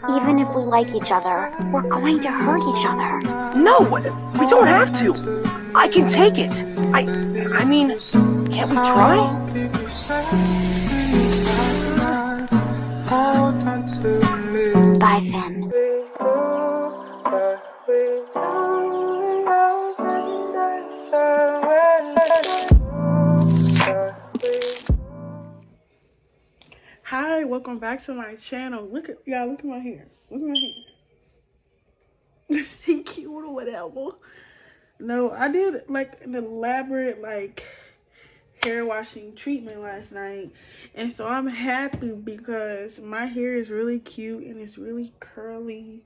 Even if we like each other, we're going to hurt each other. No, we don't have to. I can take it. I mean, can't we try? Bye, Finn. Hi, welcome back to my channel. Look at my hair. Look at my hair. She cute or whatever. No, I did like an elaborate hair washing treatment last night, and so I'm happy because my hair is really cute and it's really curly.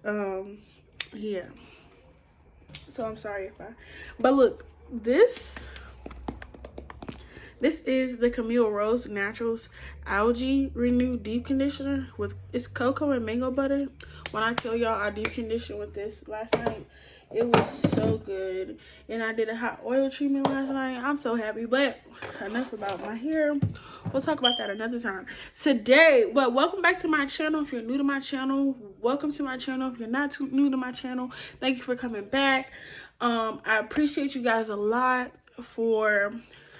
Yeah. So I'm sorry but look, this is the Camille Rose Naturals Algae Renew Deep Conditioner with it's cocoa and mango butter. When I tell y'all I deep conditioned with this last night, it was so good. And I did a hot oil treatment last night. I'm so happy. But enough about my hair. We'll talk about that another time. Today, but welcome back to my channel. If you're new to my channel, welcome to my channel. If you're not too new to my channel, thank you for coming back. I appreciate you guys a lot for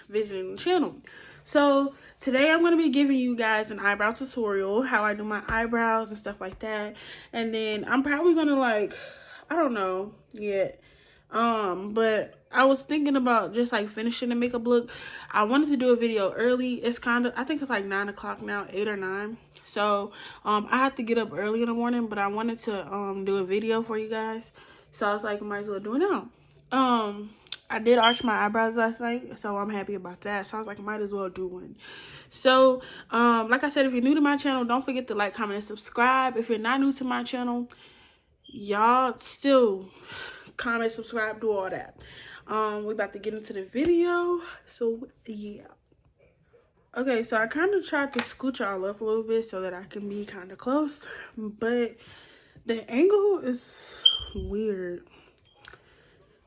visiting the channel. So today I'm going to be giving you guys an eyebrow tutorial, how I do my eyebrows and stuff like that. And then I'm probably going to I don't know yet. But I was thinking about just finishing the makeup look. I wanted to do a video early. It's I think it's 9 o'clock now, 8 or 9. So I have to get up early in the morning, but I wanted to do a video for you guys. So I was like, I might as well do it now. I did arch my eyebrows last night, so I'm happy about that. So I was like, I might as well do one. So, like I said, if you're new to my channel, don't forget to like, comment, and subscribe. If you're not new to my channel, y'all still comment, subscribe, do all that. We're about to get into the video. So, yeah. Okay, so I kind of tried to scooch y'all up a little bit so that I can be kind of close. But the angle is weird.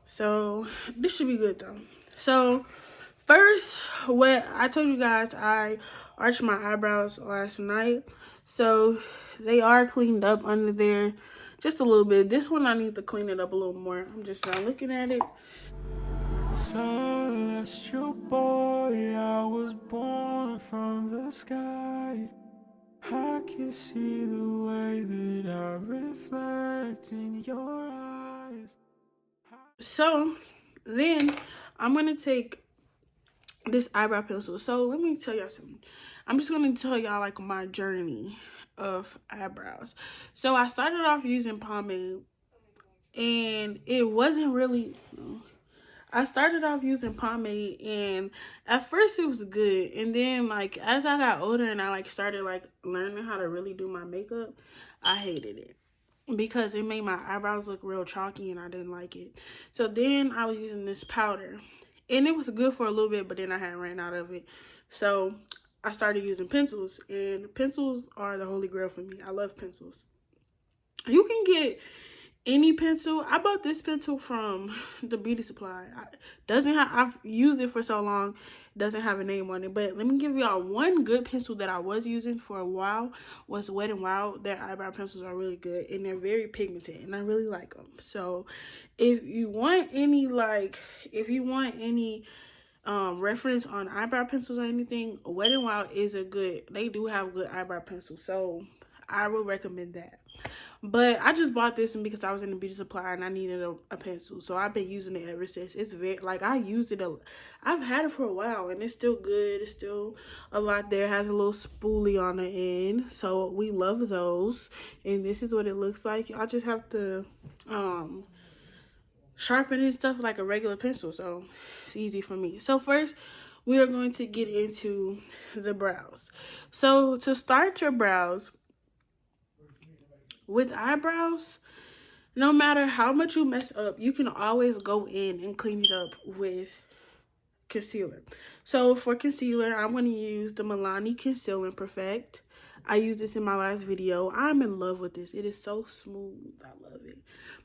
So this should be good though. So first, what I told you guys, I arched my eyebrows last night. So they are cleaned up under there just a little bit. This one I need to clean it up a little more. I'm just not looking at it. Celestial boy, I was born from the sky. I can see the way that I reflect in your eyes. So then I'm gonna take this eyebrow pencil. So let me tell y'all something. I'm just gonna tell y'all my journey of eyebrows. So I started off using pomade, and it wasn't really. I started off using pomade, and at first it was good, and then as I got older and I started learning how to really do my makeup, I hated it because it made my eyebrows look real chalky and I didn't like it. So then I was using this powder, and it was good for a little bit, but then I had ran out of it. So I started using pencils, and pencils are the holy grail for me. I love pencils. You can get any pencil. I bought this pencil from the beauty supply. I've used it for so long, it doesn't have a name on it. But let me give y'all one good pencil that I was using for a while was Wet n Wild. Their eyebrow pencils are really good, and they're very pigmented, and I really like them. So if you want any reference on eyebrow pencils or anything, Wet n Wild is they do have good eyebrow pencils, so I would recommend that. But I just bought this one because I was in the beauty supply and I needed a pencil. So I've been using it ever since. It's very, I've had it for a while and it's still good. It's still a lot there. It has a little spoolie on the end. So we love those. And this is what it looks like. I just have to sharpen and stuff like a regular pencil. So it's easy for me. So first, we are going to get into the brows. So to start your brows, with eyebrows, no matter how much you mess up, you can always go in and clean it up with concealer. So for concealer, I'm going to use the Milani Conceal and Perfect. I used this in my last video. I'm in love with this. It is so smooth. I love it.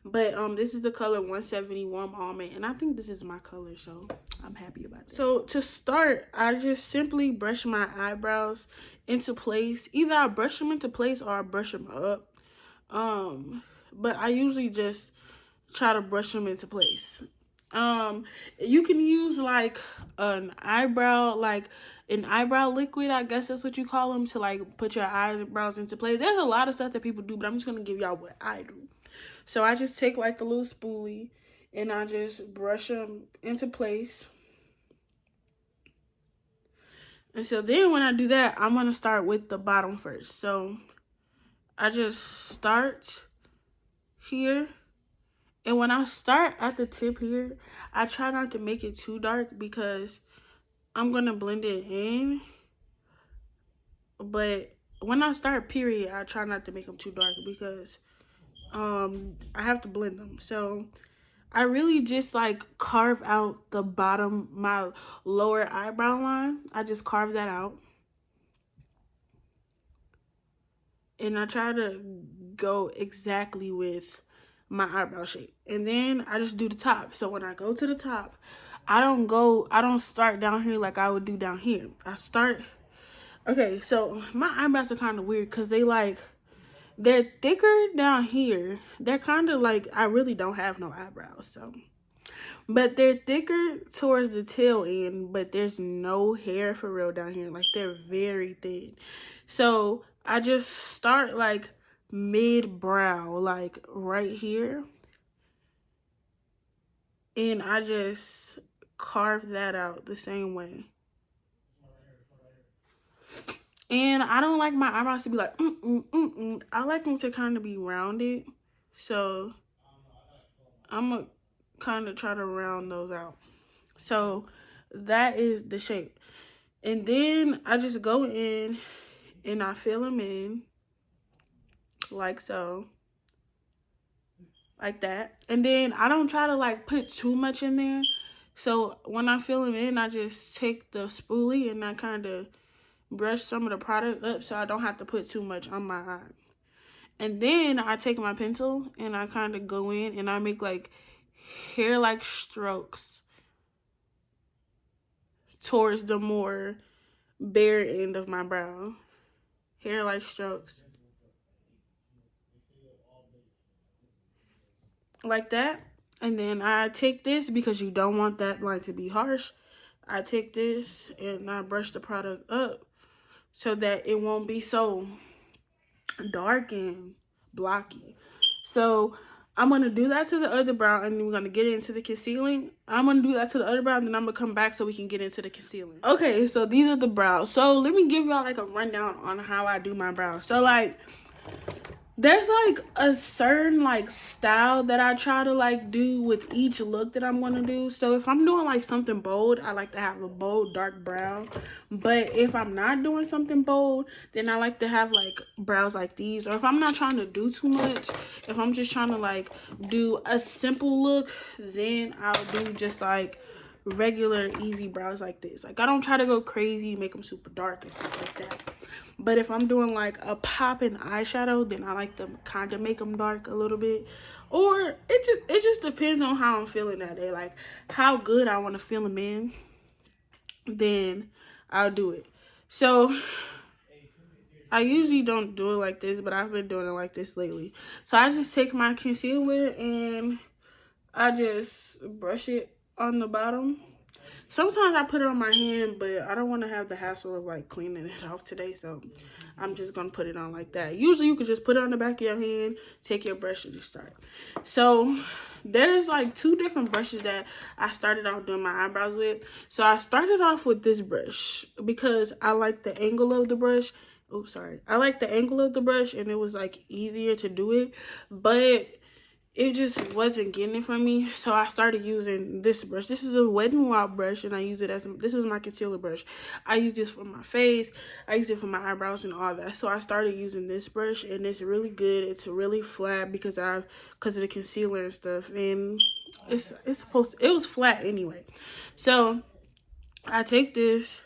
But this is the color 170 Warm Almond, and I think this is my color, so I'm happy about it. So to start, I just simply brush my eyebrows into place. Either I brush them into place or I brush them up. But I usually just try to brush them into place. You can use like an eyebrow liquid, I guess that's what you call them, to like put your eyebrows into place. There's a lot of stuff that people do, but I'm just gonna give y'all what I do. So I just take like the little spoolie and I just brush them into place. And so then when I do that, I'm gonna start with the bottom first. So I just start here. And when I start at the tip here, I try not to make it too dark because I'm going to blend it in. But when I start period, I try not to make them too dark because I have to blend them. So I really just like carve out the bottom, my lower eyebrow line. I just carve that out. And I try to go exactly with my eyebrow shape. And then I just do the top. So when I go to the top, I don't start down here like I would do down here. Okay, so my eyebrows are kind of weird because they're thicker down here. They're kind of like, I really don't have no eyebrows, so. But they're thicker towards the tail end, but there's no hair for real down here. Like, they're very thin. So I just start like mid-brow, like right here. And I just carve that out the same way. And I don't like my eyebrows to be like, I like them to kind of be rounded. So I'm going to kind of try to round those out. So that is the shape. And then I just go in and I fill them in like so. Like that. And then I don't try to like put too much in there. So when I fill them in, I just take the spoolie and I kind of brush some of the product up so I don't have to put too much on my eye. And then I take my pencil and I kind of go in and I make like hair-like strokes towards the more bare end of my brow. Hair-like strokes. Like that. And then I take this, because you don't want that line to be harsh, I take this and I brush the product up so that it won't be so dark and blocky. So I'm going to do that to the other brow, and then we're going to get into the concealing. I'm going to do that to the other brow, and then I'm going to come back so we can get into the concealing. Okay, so these are the brows. So let me give y'all like a rundown on how I do my brows. So like, there's like a certain like style that I try to like do with each look that I'm going to do. So if I'm doing like something bold, I like to have a bold dark brow. But if I'm not doing something bold, then I like to have like brows like these. Or if I'm not trying to do too much, if I'm just trying to like do a simple look, then I'll do just like regular easy brows like this. Like, I don't try to go crazy, make them super dark and stuff like that. But if I'm doing like a popping eyeshadow, then I like to kind of make them dark a little bit. Or it just depends on how I'm feeling that day. Like how good I want to feel them in, then I'll do it. So I usually don't do it like this, but I've been doing it like this lately. So I just take my concealer and I just brush it on the bottom. Sometimes I put it on my hand, but I don't want to have the hassle of like cleaning it off today, so I'm just going to put it on like that. Usually you could just put it on the back of your hand, take your brush and just start. So there's like two different brushes that I started off doing my eyebrows with. So I started off with this brush because I like the angle of the brush. Oops, sorry. I like the angle of the brush and it was like easier to do it, but it just wasn't getting it for me. So I started using this brush. This is a Wet n Wild brush, and I use it as this is my concealer brush. I use this for my face. I use it for my eyebrows and all that. So I started using this brush, and it's really good. It's really flat because of the concealer and stuff. And it was flat anyway. So I take this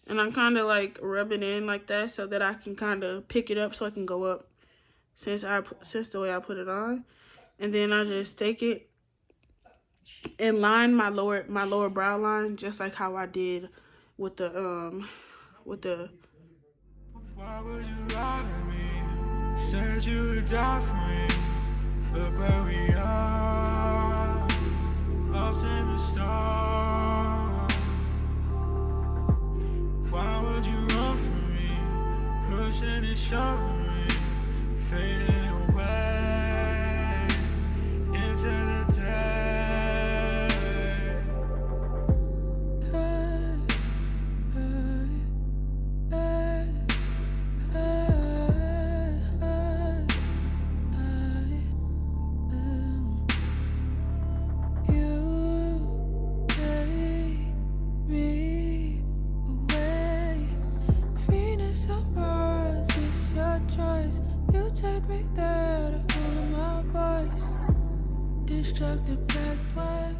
and I kind of like rub it in like that so that I can kind of pick it up so I can go up since the way I put it on. And then I just take it and line my lower brow line just like how I did with the Why would you lie to me? Said you would die for me. Look where we are, lost in the stars. Why would you run from me? Pushing and shoving me, fading away into the day. Take me there to follow my voice. Distracted back way.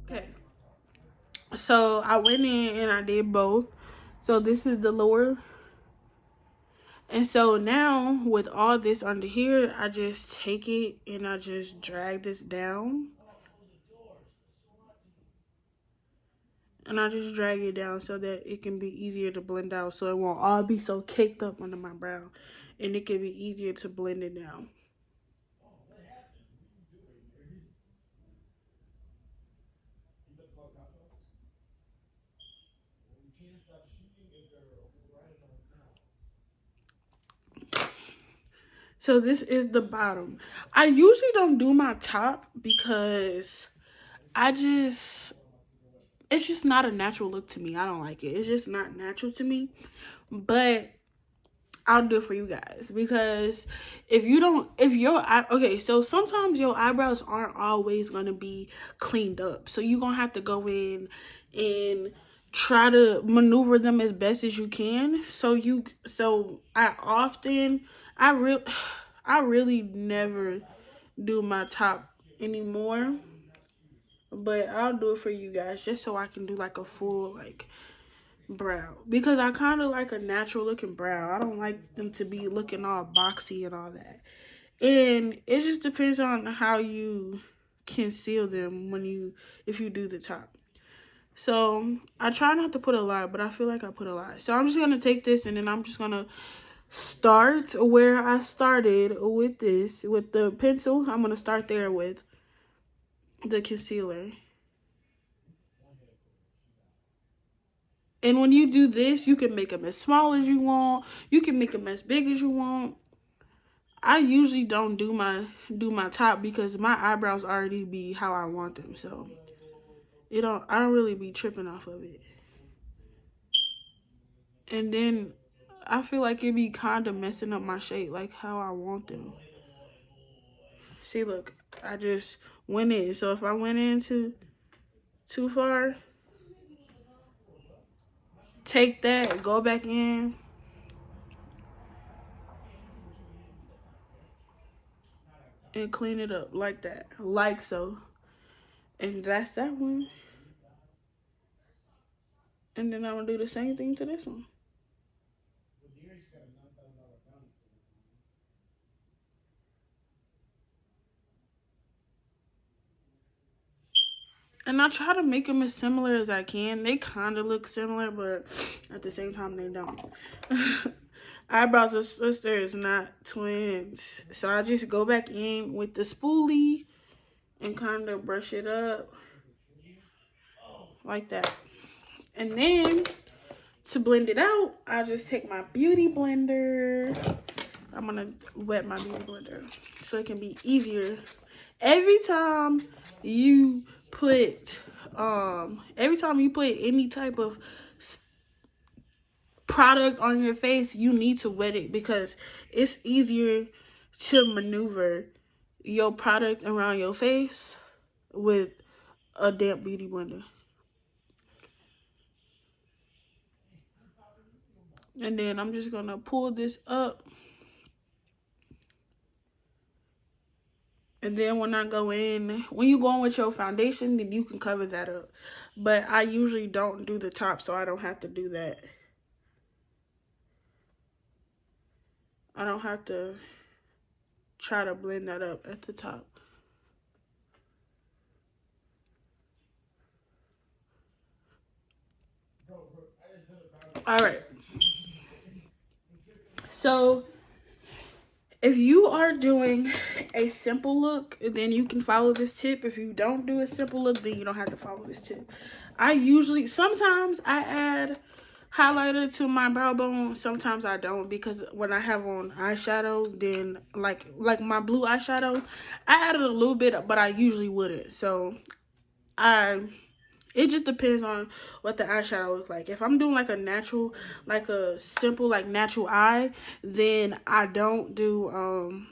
Okay. So I went in and I did both. So this is the lower. And so now with all this under here, I just take it and I just drag this down. And I just drag it down so that it can be easier to blend out, so it won't all be so caked up under my brow. And it can be easier to blend it down. So this is the bottom. I usually don't do my top because it's just not a natural look to me. I don't like it. It's just not natural to me. But I'll do it for you guys, because okay, so sometimes your eyebrows aren't always gonna be cleaned up. So you're gonna have to go in and try to maneuver them as best as you can. I really never do my top anymore. But I'll do it for you guys just so I can do like a full like brow, because I kind of like a natural looking brow. I don't like them to be looking all boxy and all that. And it just depends on how you conceal them if you do the top. So I try not to put a lot, but I feel like I put a lot. So I'm just gonna take this and then I'm just gonna start where I started with the pencil. I'm gonna start there with the concealer. And when you do this, you can make them as small as you want. You can make them as big as you want. I usually don't do my top because my eyebrows already be how I want them. So I don't really be tripping off of it. And then I feel like it be kind of messing up my shape like how I want them. See, look, I just went in. So if I went in too far, take that, go back in. And clean it up like that, like so. And that's that one. And then I'm gonna do the same thing to this one. And I try to make them as similar as I can. They kind of look similar, but at the same time, they don't. Eyebrows are sisters, not twins. So I just go back in with the spoolie and kind of brush it up like that. And then to blend it out, I just take my beauty blender. I'm gonna wet my beauty blender so it can be easier. Every time you put any type of product on your face, you need to wet it, because it's easier to maneuver your product around your face with a damp beauty blender. And then I'm just gonna pull this up. And then when you go in with your foundation, then you can cover that up. But I usually don't do the top, so I don't have to do that. I don't have to try to blend that up at the top. All right. So If you are doing a simple look, then you can follow this tip. If you don't do a simple look, then you don't have to follow this tip. Sometimes I add highlighter to my brow bone. Sometimes I don't, because when I have on eyeshadow, then like my blue eyeshadow, I added a little bit, but I usually wouldn't. So it just depends on what the eyeshadow is like. If I'm doing like a simple, like natural eye, then I don't do,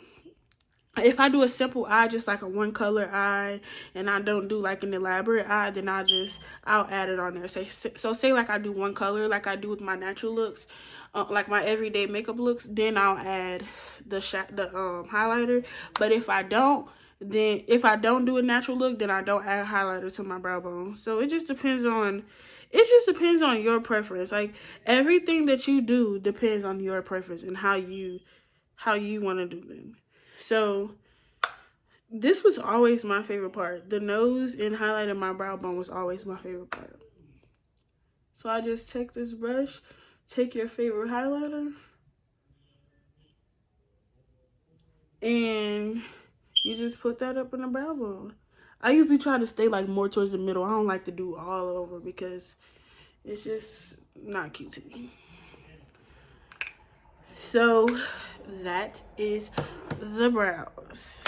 if I do a simple eye, just like a one color eye, and I don't do like an elaborate eye, then I'll add it on there. So say like I do one color, like I do with my natural looks, like my everyday makeup looks, then I'll add the highlighter. But if I don't do a natural look, then I don't add highlighter to my brow bone. So it just depends on your preference. Like everything that you do depends on your preference and how you want to do them. So this was always my favorite part. The nose and highlighting my brow bone was always my favorite part. So I just take this brush, take your favorite highlighter, and you just put that up in the brow bone. I usually try to stay like more towards the middle. I don't like to do all over because it's just not cute to me. So that is the brows.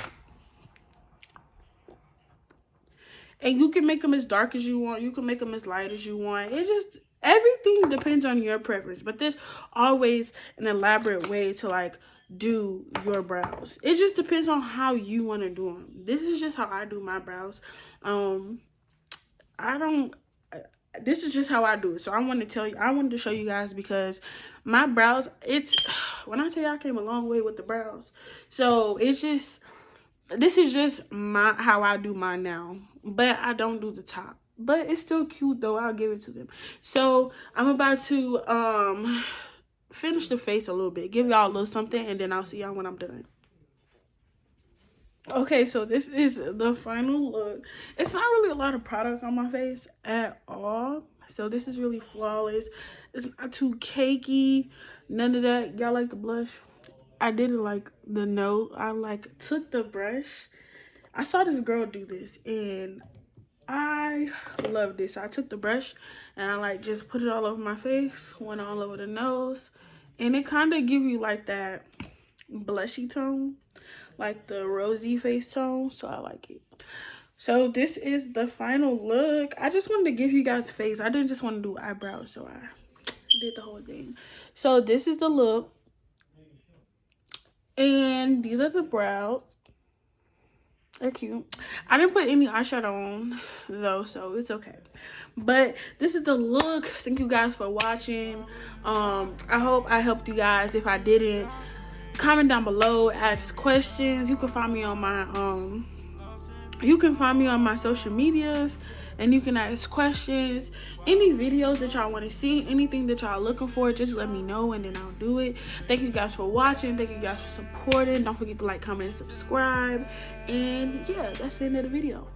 And you can make them as dark as you want. You can make them as light as you want. Everything depends on your preference. But there's always an elaborate way to like do your brows. It just depends on how you want to do them. This is just how I do my brows. This is just how I do it. So I wanted to show you guys, because my brows, when I tell you I came a long way with the brows. So this is just how I do mine now. But I don't do the top. But it's still cute though. I'll give it to them. So I'm about to finish the face a little bit. Give y'all a little something, and then I'll see y'all when I'm done. Okay, so this is the final look. It's not really a lot of product on my face at all. So this is really flawless. It's not too cakey. None of that. Y'all like the blush? I didn't like the note. I like took the brush. I saw this girl do this and I love this. I took the brush and I like just put it all over my face, went all over the nose, and it kind of give you like that blushy tone, like the rosy face tone. So I like it. So this is the final look. I just wanted to give you guys face. I didn't just want to do eyebrows, so I did the whole thing. So this is the look. And these are the brows. They're cute. I didn't put any eyeshadow on though, so it's okay. But this is the look. Thank you guys for watching. I hope I helped you guys. If I didn't, comment down below, ask questions. You can find me on my social medias, and you can ask questions. Any videos that y'all want to see, anything that y'all looking for, just let me know and then I'll do it. Thank you guys for watching. Thank you guys for supporting. Don't forget to like, comment, and subscribe. And yeah, that's the end of the video.